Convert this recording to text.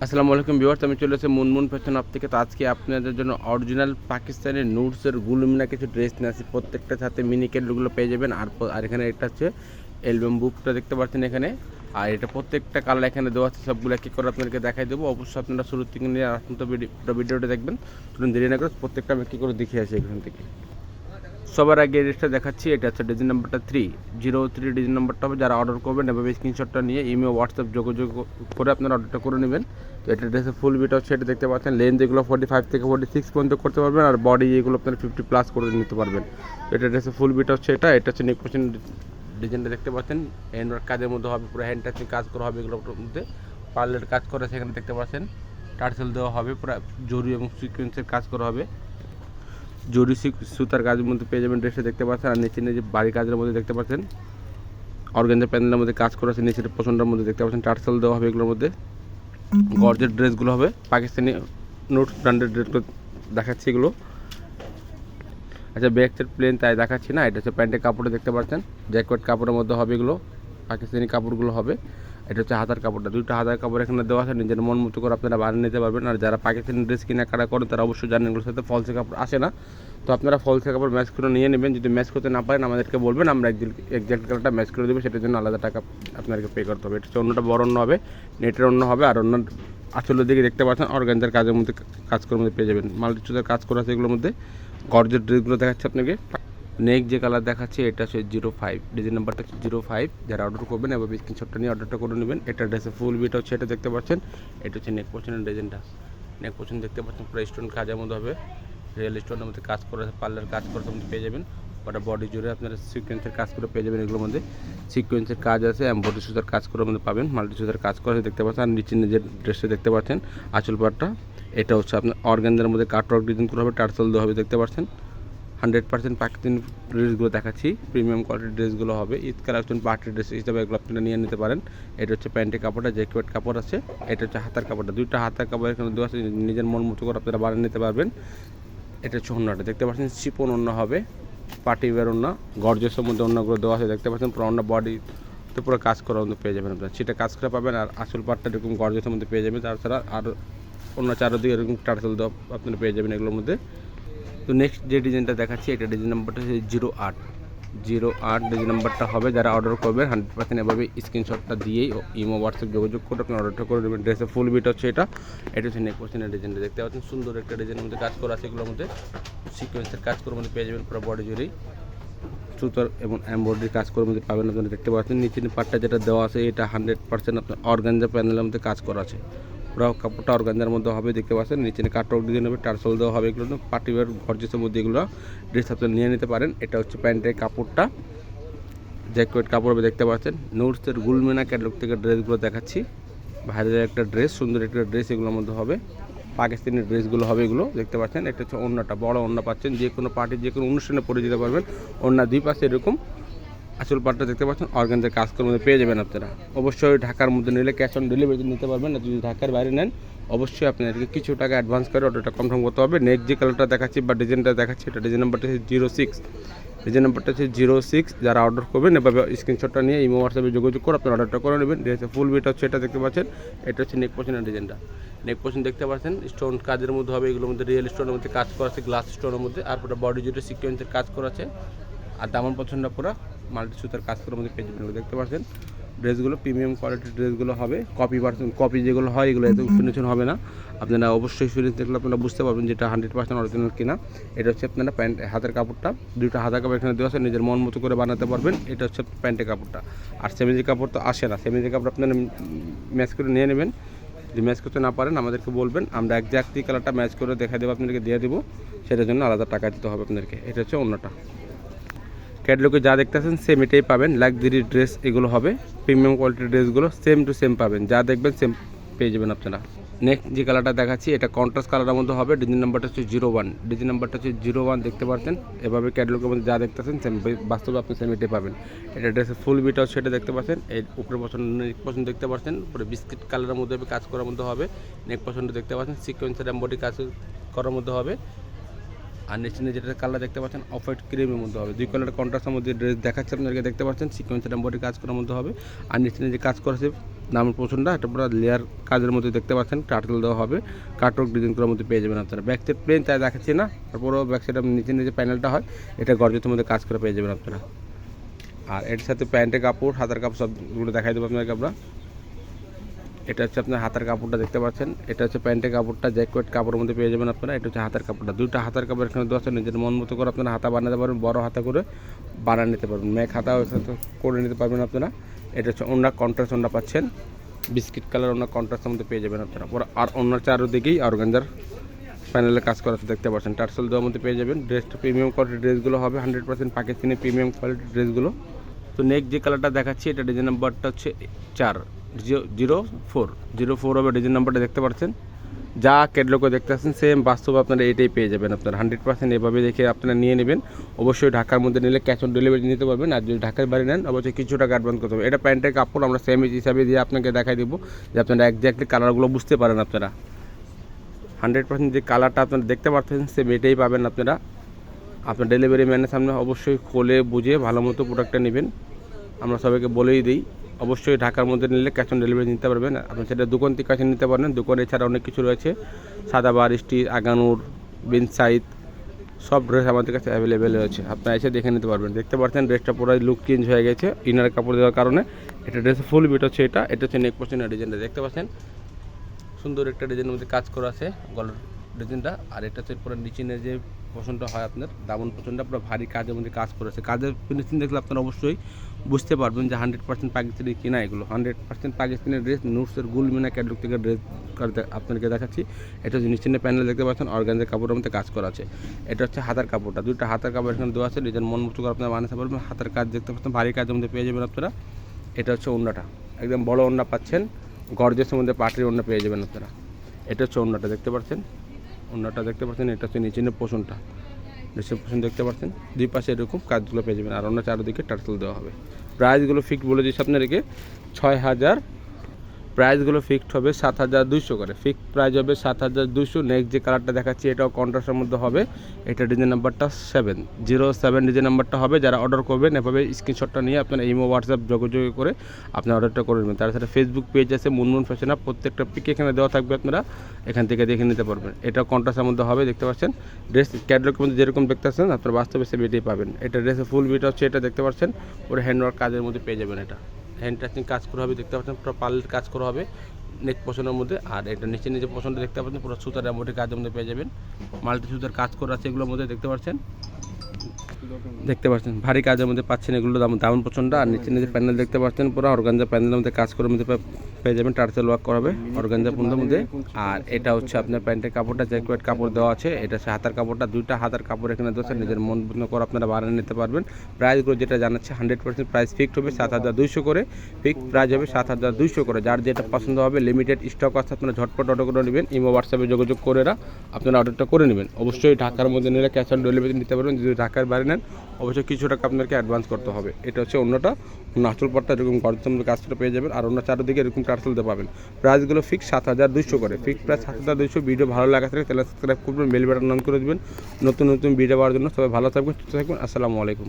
আসসালামু আলাইকুম ভিউয়ার্স, আমি চলে এসেছি মুনমুন ফ্যাশন হাব থেকে। তো আজকে আপনাদের জন্য অরিজিনাল পাকিস্তানের নুটসের গুলমিনা কিছু ড্রেস নিয়ে আসি। প্রত্যেকটার সাথে মিনি ক্যাটলগুলো পেয়ে যাবেন। আর এখানে একটা হচ্ছে অ্যালবাম বুকটা দেখতে পাচ্ছেন এখানে। আর এটা প্রত্যেকটা কালার এখানে দেওয়া আছে, সবগুলো কি করে আপনাদেরকে দেখাই দেবো। অবশ্যই আপনারা শুরু থেকে নিয়ে আসুন তো ভিডিওটা দেখবেন। শুনুন, দেরি না করে প্রত্যেকটা আমি কী করে দেখিয়ে আসি এখান থেকে। সবার আগে ড্রেসটা দেখাচ্ছি, এটা হচ্ছে ডিজাইন নাম্বারটা 303 ডিজাইন নাম্বারটা হবে। যারা অর্ডার করবেন এভাবে স্ক্রিনশটটা নিয়ে ইমেল হোয়াটসঅ্যাপ যোগাযোগ করে আপনারা অর্ডারটা করে নেবেন। তো এটা ড্রেসের ফুল বিট হচ্ছে, এটা দেখতে পাচ্ছেন। লেন্থ এগুলো 45 থেকে 46 পর্যন্ত করতে পারবেন, আর বডি এগুলো আপনারা 50+ করে নিতে পারবেন। তো এটা ড্রেসের ফুল বিট হচ্ছে, এটা হচ্ছে নেক পোর্শন ডিজাইনটা দেখতে পাচ্ছেন। হ্যান্ডওয়ার্ক কাজের মধ্যে হবে, পুরো হ্যান্ড টাচিং কাজ করা হবে এগুলোর মধ্যে। পার্লের কাজ করা আছে এখানে দেখতে পাচ্ছেন। টার্সেল দেওয়া হবে, পুরো জরি এবং সিকোয়েন্সের কাজ করা হবে। জরি সুতার কাজের মধ্যে পেয়ে যাবেন ড্রেসে দেখতে পাচ্ছেন। আর নিচে বাড়ি কাজের মধ্যে দেখতে পাচ্ছেন অর্গানজা প্যানেলের মধ্যে কাজ করা আছে। নিচের পছন্দের মধ্যে দেখতে পাচ্ছেন টার্সেল দেওয়া হবে এগুলোর মধ্যে। গর্জের ড্রেসগুলো হবে, পাকিস্তানি নোটস ব্র্যান্ডের ড্রেসগুলো দেখাচ্ছি এগুলো। আচ্ছা, ব্যাক সাইড প্লেন তাই দেখাচ্ছি না, এটা হচ্ছে প্যান্টের কাপড়ে দেখতে পাচ্ছেন। জ্যাকেট কাপড়ের মধ্যে হবে এগুলো, পাকিস্তানি কাপড়গুলো হবে। এটা হচ্ছে হাতার কাপড়টা, দুইটা হাতার কাপড় এখানে দেওয়া আছে। নিজের মন মতো করে আপনারা বানিয়ে নিতে পারবেন। আর যারা পাকিস্তানি ড্রেস কেনাকাটা করেন তারা অবশ্যই জানেন এগুলোর সাথে ফলসে কাপড় আসে না। তো আপনারা ফলসে কাপড় ম্যাচ করে নিয়ে নেবেন। যদি ম্যাচ করতে না পারেন আমাদেরকে বলবেন, আমরা এক্সাক্ট কালারটা ম্যাচ করে দেবো। সেটার জন্য আলাদা টাকা আপনাদেরকে পে করতে হবে। এটা হচ্ছে অন্যটা বড় অন্য হবে, নেটের অন্য হবে। আর অন্য আসলের দিকে দেখতে পাচ্ছেন অর্গানজার কাজের মধ্যে কাজ করার মধ্যে পেয়ে যাবেন। মাল্টিচুজের কাজ করা আছে এগুলোর মধ্যে। গর্জের ড্রেসগুলো দেখাচ্ছে আপনাকে। নেক্সট যে কালার দেখাচ্ছে এটা হচ্ছে 05 ডিজাইন নাম্বারটা হচ্ছে 05। যারা অর্ডার করবেন এভাবে স্ক্রিনশটটা নিয়ে অর্ডারটা করে নেবেন। এটা ড্রেসের ফুল বিট হচ্ছে, এটা দেখতে পাচ্ছেন। এটা হচ্ছে নেক পোর্শনের ডিজাইনটা। নেক পোর্শন দেখতে পাচ্ছেন পুরো স্টোন কাজের মধ্যে হবে, রিয়েল স্টোনের মধ্যে কাজ করা আছে, পার্লার কাজ করার মধ্যে পেয়ে যাবেন। ওটা বডি জুড়ে আপনারা সিকোয়েন্সের কাজ করে পেয়ে যাবেন এগুলোর মধ্যে। সিকোয়েন্সের কাজ আছে, এমব্রয়ডারি সুতার কাজ করার মধ্যে পাবেন। মাল্টি সুতার কাজ করা আছে দেখতে পাচ্ছেন। আর নিচে নিজের ড্রেসটা দেখতে পাচ্ছেন আঁচল পাটটা। এটা হচ্ছে আপনার অর্গানজার মধ্যে কাটওয়ার্ক ডিজাইন করা হবে, টার্সেল দেওয়া হবে দেখতে পাচ্ছেন। 100% পাকিস্তানি ড্রেসগুলো দেখাচ্ছি, প্রিমিয়াম কোয়ালিটির ড্রেসগুলো হবে। ঈদ কালেকশন পার্টি ড্রেস হিসেবে এগুলো আপনারা নিয়ে নিতে পারেন। এটা হচ্ছে প্যান্টের কাপড়টা, জ্যাকেট কাপড় আছে। এটা হচ্ছে হাতার কাপড়টা, দুইটা হাতার কাপড় এখানে দেওয়া আছে। নিজের মন মতো করে আপনারা বানিয়ে নিতে পারবেন। এটা হচ্ছে ওড়নাটা দেখতে পাচ্ছেন, চিপন ওড়না হবে, পার্টি ওয়্যার ওড়না। গর্জেসের মধ্যে ওড়নাগুলো দেওয়া আছে দেখতে পাচ্ছেন। পুরো ওড়না বডিতে পুরো কাজ করার মধ্যে পেয়ে যাবেন আপনারা, সেটা কাজ করে পাবেন। আর আসল পার্টটা এরকম গর্জেসের মধ্যে পেয়ে যাবেন। তাছাড়া আর অন্য চারদিকে এরকম টার্সেল দেওয়া আপনারা পেয়ে যাবেন এগুলোর মধ্যে। তো নেক্সট যে ডিজাইনটা দেখাচ্ছি, এটা ডিজাইন নাম্বারটা হচ্ছে 08 ডিজাইন নাম্বারটা হবে। যারা অর্ডার করবেন 100% এভাবে স্ক্রিনশটটা দিয়েই ইমো হোয়াটসঅ্যাপ যোগাযোগ করে আপনার অর্ডারটা করে দেবেন। ড্রেসের ফুল বিট হচ্ছে এটা। এটা হচ্ছে নেক পোর্শনের ডিজাইনটা দেখতে পাচ্ছেন। সুন্দর একটা ডিজাইনের মধ্যে কাজ করা আছে এগুলোর মধ্যে। সিকোয়েন্সের কাজ করার মধ্যে পেয়ে যাবেন পুরো বডি জুড়েই। সুতার এবং এমব্রয়ডারি কাজ করার মধ্যে পাবেন আপনারা দেখতে পাচ্ছেন। নিচের পার্টটা যেটা দেওয়া আছে এটা 100% আপনার অর্গানজা প্যানেলের মধ্যে কাজ করা আছে। পুরো কাপড়টা অর্গানজার মধ্যে হবে দেখতে পাচ্ছেন। নিচে কাটওয়ার্ক ডিজাইন হবে, টার্সেল দেওয়া হবে। এগুলো পার্টি ওয়্যার গর্জেসের মধ্যে এগুলো ড্রেস আপনারা নিয়ে নিতে পারেন। এটা হচ্ছে প্যান্টের কাপড়টা, জ্যাকেট কাপড় হবে দেখতে পাচ্ছেন। নুটসের গুলমিনা ক্যাটালগ থেকে ড্রেসগুলো দেখাচ্ছি। ভাইরাল একটা ড্রেস, সুন্দর একটা ড্রেস এগুলোর মধ্যে হবে। পাকিস্তানি ড্রেসগুলো হবে এগুলো দেখতে পাচ্ছেন। এটা হচ্ছে ওড়নাটা, বড় ওড়না পাচ্ছেন। যে কোনো পার্টি যে কোনো অনুষ্ঠানে পরে যেতে পারবেন। ওড়না দুই পাশে এরকম আসল পাটটা দেখতে পাচ্ছেন অর্গানজার কাজ করার মধ্যে পেয়ে যাবেন আপনারা। অবশ্যই ঢাকার মধ্যে নিলে ক্যাশ অন ডেলিভারি নিতে পারবেন। আর যদি ঢাকার বাইরে নেন অবশ্যই আপনাদেরকে কিছু টাকা অ্যাডভান্স করে অর্ডারটা কনফার্ম করতে হবে। নেক্সট যে কালারটা দেখাচ্ছি বা ডিজাইনটা দেখাচ্ছি, এটা ডিজাইন নাম্বারটা হচ্ছে 06 ডিজাইন নাম্বারটা হচ্ছে 06। যারা অর্ডার করবেন এভাবে স্ক্রিনশটটা নিয়ে ইমো হোয়াটসঅ্যাপে যোগাযোগ করে আপনার অর্ডারটা করে নেবেন। ড্রেসের ফুল বিট হচ্ছে, এটা দেখতে পাচ্ছেন। এটা হচ্ছে নেক পোর্শনের ডিজাইনটা। নেক পোর্শন দেখতে পাচ্ছেন স্টোন কাজের মধ্যে হবে এগুলোর মধ্যে, রিয়েল স্টোনের মধ্যে কাজ করা আছে, গ্লাস স্টোনের মধ্যে। আর পুরো বডি জুড়ে সিকোয়েন্সের কাজ করা আছে। আর দামান পছন্দ পুরো মাল্টি সুতার কাজ করার মধ্যে পেয়ে যাবেন দেখতে পাচ্ছেন। ড্রেসগুলো প্রিমিয়াম কোয়ালিটির ড্রেসগুলো হবে। কপি যেগুলো হয় এগুলো এত ফিনিশন হবে না। আপনারা অবশ্যই ফিনিশ দেখলে আপনারা বুঝতে পারবেন যেটা 100% অরিজিনাল কিনা। এটা হচ্ছে আপনারা প্যান্ট হাতের কাপড়টা, দুইটা হাতের কাপড় এখানে দেওয়া আছে, নিজের মন মতো করে বানাতে পারবেন। এটা হচ্ছে প্যান্টের কাপড়টা। আর সেমিজি কাপড় তো আসে না, সেমিজি কাপড় আপনারা ম্যাচ করে নিয়ে নেবেন। যদি ম্যাচ করতে না পারেন আমাদেরকে বলবেন, আমরা একজাক্টলি কালারটা ম্যাচ করে দেখা দেবো, আপনাদেরকে দিয়ে দেবো। সেটার জন্য আলাদা টাকা দিতে হবে আপনাদেরকে। এটা হচ্ছে অন্যটা। ক্যাটলগে যা দেখতেছেন সেম এটাই পাবেন। লাক্সারি ড্রেস এগুলো হবে, প্রিমিয়াম কোয়ালিটির ড্রেসগুলো সেম টু সেম পাবেন। যা দেখবেন সেম পেয়ে যাবেন আপনারা। নেক্সট যে কালারটা দেখাচ্ছি এটা কন্ট্রাস্ট কালারের মধ্যে হবে। ডিজাইন নাম্বারটা হচ্ছে 01 ডিজাইন নাম্বারটা হচ্ছে 01 দেখতে পাচ্ছেন। এভাবে ক্যাটলগের মধ্যে যা দেখতেছেন সেম বাস্তবে আপনি সেম এটাই পাবেন। এটা ড্রেসের ফুল বিটাও সেটা দেখতে পাচ্ছেন। এই উপরে পছন্দ দেখতে পাচ্ছেন, পুরো বিস্কিট কালারের মধ্যে কাজ করার মধ্যে হবে। নেক পছন্দ দেখতে পাচ্ছেন, সিকোয়েন্সের এমব্রয়ডারি কাজ করার মধ্যে হবে। আর নিচে যেটা কালার দেখতে পাচ্ছেন অফ হোয়াইট ক্রিমের মধ্যে হবে। দুই কালার কন্ট্রাস্টের মধ্যে ড্রেস দেখাচ্ছে আপনাদেরকে দেখতে পাচ্ছেন। সিকোয়েন্সের এমব্রয়ডারি কাজ করার মধ্যে হবে। আর নিচে যে কাজ করা আছে দামন পোষণটা এটা পুরো লেয়ার কাজের মধ্যে দেখতে পাচ্ছেন, টার্টল দেওয়া হবে, কাটওয়ার্ক ডিজাইন করার মধ্যে পেয়ে যাবেন আপনারা। ব্যাক সাইড প্লেন তাই দেখাচ্ছি না, তারপরও ব্যাক সাইড নিচে প্যানেলটা হয়, এটা গর্জের মধ্যে কাজ করে পেয়ে যাবেন আপনারা। আর এর সাথে প্যান্টের কাপড়, হাতার কাপড় সবগুলো দেখাই দেবো আপনাকে আমরা। এটা হচ্ছে আপনার হাতার কাপড়টা দেখতে পাচ্ছেন, এটা হচ্ছে প্যান্টের কাপড়টা জ্যাকোয়েট কাপড়ের মধ্যে পেয়ে যাবেন আপনারা। এটা হচ্ছে হাতার কাপড়টা, দুইটা হাতার কাপড় এখানে দেওয়া আছে, নিজের মন মতো করে আপনারা হাতা বানাতে পারবেন, বড় হাতা করে বানিয়ে নিতে পারবেন, ম্যাক হাতা করে নিতে পারবেন আপনারা। এটা হচ্ছে অন্য কন্ট্রাস্ট অন্য পাচ্ছেন, বিস্কিট কালার অন্য কন্ট্রাস্টের মধ্যে পেয়ে যাবেন আপনারা পুরো। আর অন্য চারদিকেই অর্গানজার প্যানেলের কাজ করা আছে দেখতে পাচ্ছেন, টার্সেল দেওয়ার মধ্যে পেয়ে যাবেন। ড্রেসটা প্রিমিয়াম কোয়ালিটির ড্রেসগুলো হবে, 100% পাকিস্তানি প্রিমিয়াম কোয়ালিটির ড্রেসগুলো। তো নেক্সট যে কালারটা দেখাচ্ছি, এটা ডিজাইন নাম্বারটা হচ্ছে 404 হবে ডিজাইন নাম্বারটা দেখতে পাচ্ছেন। যা ক্যাটলগে দেখতে পাচ্ছেন সেম বাস্তবে আপনারা এটাই পেয়ে যাবেন আপনারা 100%। এভাবে দেখে আপনারা নিয়ে নেবেন। অবশ্যই ঢাকার মধ্যে নিলে ক্যাশ অন ডেলিভারি নিতে পারবেন, আর যদি ঢাকার বাইরে নেন অবশ্যই কিছু টাকা অ্যাডভান্স করতে হবে। এটা প্যান্টের কাপড় আমরা সেম হিসাবে দিয়ে আপনাকে দেখাই দেবো, যে আপনারা একজ্যাক্টলি কালারগুলো বুঝতে পারেন আপনারা। 100% যে কালারটা আপনারা দেখতে পাচ্ছেন সেম এটাই পাবেন আপনারা। আপনার ডেলিভারি ম্যানের সামনে অবশ্যই খোলে বুঝে ভালো মতো প্রোডাক্টটা নেবেন, আমরা সবাইকে বলেই দিই। অবশ্যই ঢাকার মধ্যে নিলে ক্যাশ অন ডেলিভারি নিতে পারবেন, আপনি সেটা দোকান থেকে কাছে নিতে পারেন। দোকানে এছাড়া অনেক কিছু রয়েছে, সাদাবার, স্টিচ, আগানুর, বিন সাইদ, সব ড্রেস আমাদের কাছে অ্যাভেলেবেল রয়েছে, আপনারা এসে দেখে নিতে পারবেন। দেখতে পাচ্ছেন ড্রেসটা পুরো লুক চেঞ্জ হয়ে গেছে ইনার কাপড় দেওয়ার কারণে। এটা ড্রেসের ফুল বিট হচ্ছে, এটা হচ্ছে নেক পোর্শনের ডিজাইনটা দেখতে পাচ্ছেন, সুন্দর একটা ডিজাইনের মধ্যে কাজ করা আছে গলার ডিজাইনটা। আর এটা হচ্ছে পুরো নিচের যে পোর্শনটা হয় আপনার দামন পোর্শনটা পুরো ভারী কাজের মধ্যে কাজ করেছে। কাজের ফিনিশিং দেখলে আপনারা অবশ্যই বুঝতে পারবেন যে 100% পাকিস্তানি কিনা এগুলো। 100% পাকিস্তানি ড্রেস, নুটসের গুলমিনা ক্যাটলগ থেকে ড্রেস আপনাদেরকে দেখাচ্ছি। এটা হচ্ছে নিচের প্যানেল দেখতে পাচ্ছেন, অর্গানজার কাপড়ের মধ্যে কাজ করা আছে। এটা হচ্ছে হাতার কাপড়টা, দুইটা হাতার কাপড় এখানে দেওয়া আছে, নিজের মন মতো করে আপনারা বানাতে পারবেন। হাতার কাজ দেখতে পাচ্ছেন ভারী কাজের মধ্যে পেয়ে যাবেন আপনারা। এটা হচ্ছে ওড়নাটা, একদম বড় ওড়না পাচ্ছেন, গর্জেসের মধ্যে পাটির ওড়না পেয়ে যাবেন আপনারা। এটা হচ্ছে ওড়নাটা দেখতে পাচ্ছেন, ওড়নাটা দেখতে পাচ্ছেন। এটা হচ্ছে নিচের পোর্শনটা, নিচের পোর্শন দেখতে পাচ্ছেন, দুই পাশে এরকম কাজগুলো পেয়ে যাবেন। আর অন্য চারদিকে টার্সেল দেওয়া হবে। প্রাইসগুলো ফিক্সড বলে দিচ্ছি আপনাদেরকে 6000, প্রাইসগুলো ফিক্সড হবে 7200 করে, ফিক্সড প্রাইস হবে 7200। নেক্সট যে কালারটা দেখাচ্ছি এটাও কন্ট্রাস্টের মধ্যে হবে, এটা ডিজাইন নাম্বারটা 707 ডিজাইন নাম্বারটা হবে। যারা অর্ডার করবেন এভাবে স্ক্রিনশটটা নিয়ে আপনারা ইমো হোয়াটসঅ্যাপ যোগাযোগ করে আপনার অর্ডারটা করে নেবেন। তার সাথে ফেসবুক পেজ আছে মুনমুন ফ্যাশন আপ, প্রত্যেকটা পিক এখানে দেওয়া থাকবে, আপনারা এখান থেকে দেখে নিতে পারবেন। এটা কন্ট্রাস্টের মধ্যে হবে দেখতে পাচ্ছেন, ড্রেস ক্যাটলগের মধ্যে যেরকম দেখতে পাচ্ছেন আপনারা বাস্তবে সে এটাই পাবেন। এটা ড্রেসের ফুল বিট হচ্ছে, এটা দেখতে পাচ্ছেন পুরো হ্যান্ডওয়ার্ক কাজের মধ্যে পেয়ে যাবেন। এটা হ্যান্ড টাচিং কাজ করা হবে দেখতে পাচ্ছেন, পুরো পার্লের কাজ করা হবে নেক পোর্শনের মধ্যে। আর এটা নিচে পোর্শনটা দেখতে পাচ্ছেন পুরো সুতার এমব্রয়ডারি কাজের মধ্যে পেয়ে যাবেন, মাল্টি সুতার কাজ করা আছে এগুলোর মধ্যে দেখতে পাচ্ছেন ভারী কাজের মধ্যে পাচ্ছেন এগুলো দামন পোর্শনটা। আর নিচে প্যানেল দেখতে পাচ্ছেন পুরো অর্গানজা প্যানেলের মধ্যে কাজ করার মধ্যে পেয়ে যাবেন, টার্সেল ওয়ার্ক করা হবে অর্গানজা পণ্যের মধ্যে। আর এটা হচ্ছে আপনার প্যান্টের কাপড়টা জ্যাকেট কাপড় দেওয়া আছে, এটা হচ্ছে হাতার কাপড়টা, দুইটা হাতার কাপড় এখানে দেওয়া নিজের মন পছন্দ করে আপনারা বানিয়ে নিতে পারবেন। প্রাইসগুলো যেটা জানাচ্ছে 100% প্রাইস ফিক্সড হবে 7200 করে, ফিক্সড প্রাইস হবে 7200 করে। যার যেটা পছন্দ হবে লিমিটেড স্টক আছে, আপনারা ঝটপট অর্ডার করে নেবেন, ইমো হোয়াটসঅ্যাপে যোগাযোগ করে আপনারা অর্ডারটা করে নেবেন। অবশ্যই ঢাকার মধ্যে নিলে ক্যাশ অন ডেলিভারি নিতে পারবেন, যদি ঢাকার বাইরে নেন অবশ্যই কিছু টাকা আপনাকে অ্যাডভান্স করতে হবে। এটা হচ্ছে অন্যটা, আঁচল পাটটা এরকম গর্জের কাজটা পেয়ে যাবেন, আর অন্য চারদিকে এরকম টার্সেলতে পাবেন। প্রাইসগুলো ফিক্স 7200 করে, ফিক্স প্রাইস 7200। ভিডিও ভালো লাগা থাকে তাহলে সাবস্ক্রাইব করবেন, বেল বাটন অন করে দেবেন নতুন ভিডিও পাওয়ার জন্য। সবাই ভালো থাকবেন, সুস্থ থাকবেন, আসসালামু আলাইকুম।